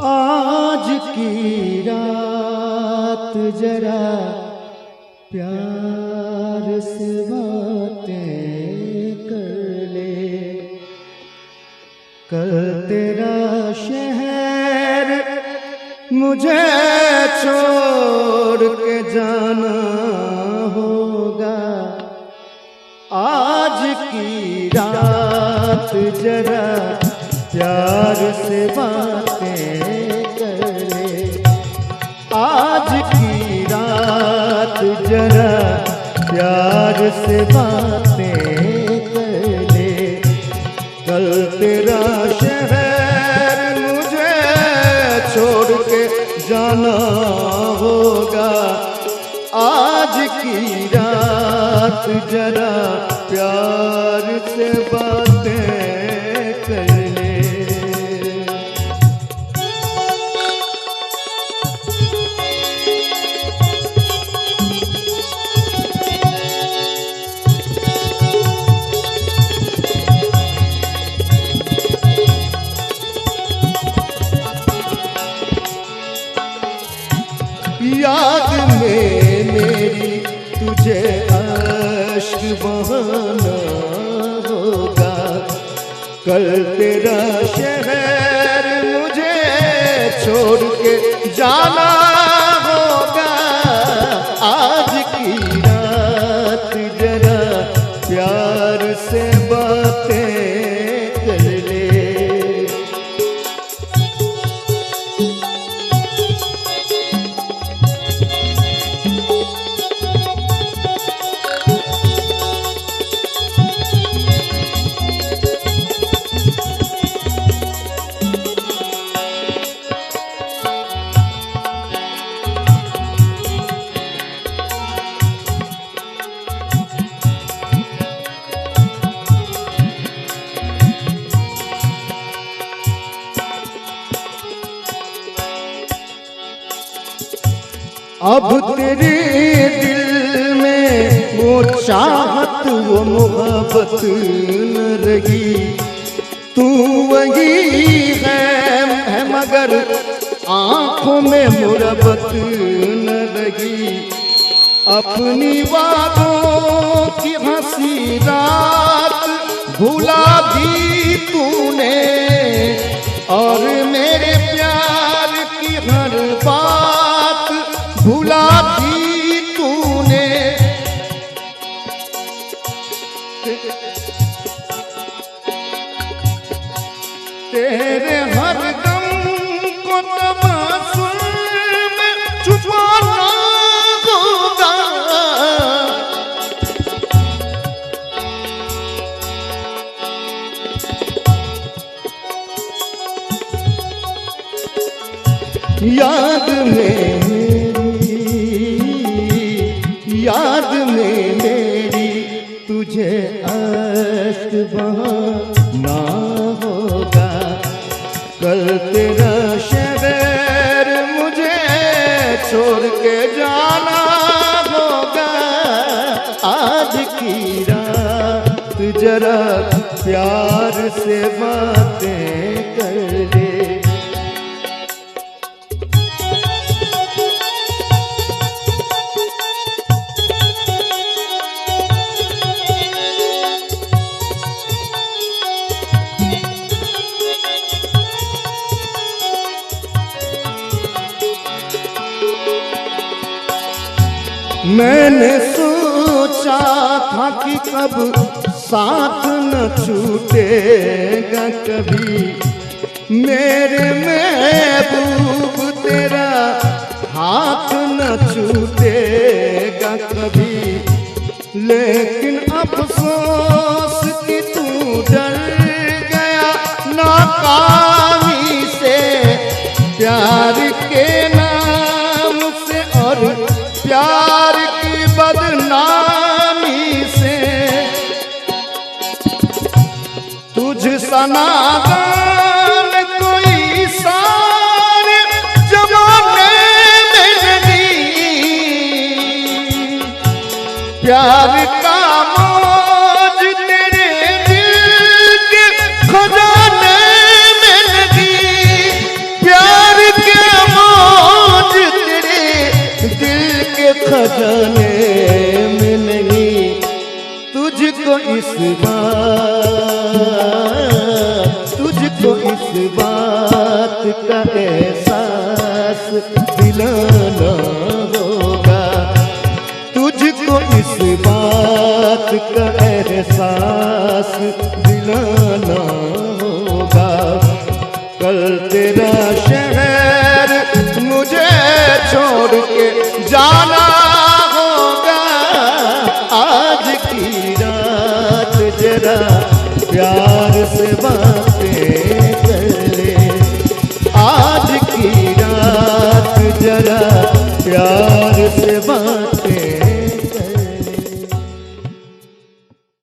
आज की रात जरा प्यार से बातें कर ले, कल तेरा शहर मुझे छोड़ के जाना होगा। आज की रात जरा प्यार से बातें कर ले, आज की रात जरा प्यार से बातें कर ले, कल तेरा शहर मुझे छोड़ के जाना होगा। आज की रात जरा प्यार से बातें कर ले। याद में मेरी तुझे अश्क बहाना होगा, कल तेरा शहर मुझे छोड़ के जाना होगा। आज की रात जरा प्यार से बातें कर ले। अब तेरे दिल में वो चाहत वो मोहब्बत न रही, तू वही है मगर आँखों में मुरब्बत न रही। अपनी वादों की हंसी रात भुला दी तूने, और मेरे प्यार की हर बात भुला दी तूने। तेरे हर गम को तबस्सुम में छुपाना होगा। याद में मेरी तुझे अश्क बहाना होगा, कल तेरा शहर मुझे छोड़ के जाना होगा। आज की रात जरा प्यार से बातें कर ले। मैंने सोचा था कि कब साथ न छूटेगा कभी, मेरे महबूब तेरा हाथ न छूटेगा कभी। लेकिन अफसोस कि तू डर गया नाकामी से, प्यार के नाम से और प्यार की बदनामी से। तुझ सा नादान कोई सारे जमाने में नहीं, प्यार का मौज तेरे दिल के खजाने में नहीं। इस बात का एहसास दिलाना होगा, तुझको इस बात का एहसास दिलाना होगा। कल तेरा शहर मुझे छोड़ के जाना होगा, आज की रात जरा प्यार से बातें कर ले, आज की रात जरा प्यार से बात